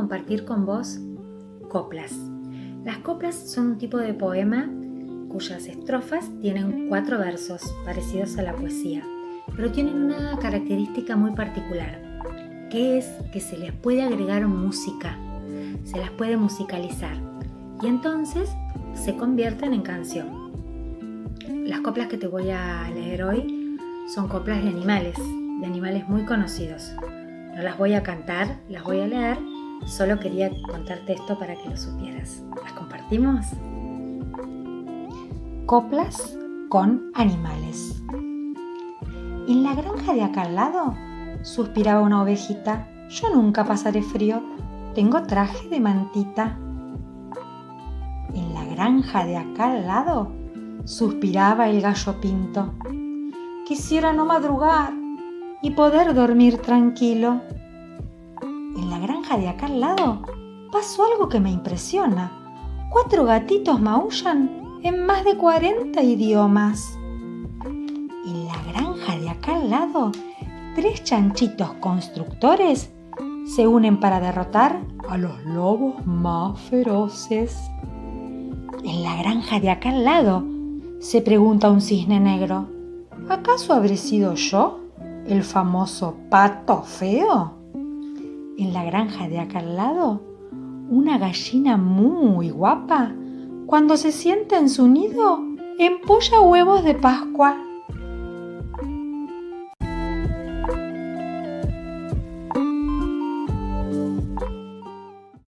compartir con vos coplas. Las coplas son un tipo de poema cuyas estrofas tienen 4 versos parecidos a la poesía, pero tienen una característica muy particular, que es que se les puede agregar música, se las puede musicalizar y entonces se convierten en canción. Las coplas que te voy a leer hoy son coplas de animales muy conocidos. No las voy a cantar, las voy a leer, solo quería contarte esto para que lo supieras. ¿Las compartimos? Coplas con animales. En la granja de acá al lado suspiraba una ovejita. Yo nunca pasaré frío, tengo traje de mantita. En la granja de acá al lado suspiraba el gallo pinto. Quisiera no madrugar y poder dormir tranquilo. En la granja de acá al lado pasó algo que me impresiona. 4 gatitos maullan en más de 40 idiomas. En la granja de acá al lado, 3 chanchitos constructores se unen para derrotar a los lobos más feroces. En la granja de acá al lado, se pregunta un cisne negro, ¿acaso habré sido yo el famoso pato feo? En la granja de acá al lado, una gallina muy guapa, cuando se sienta en su nido, empolla huevos de Pascua.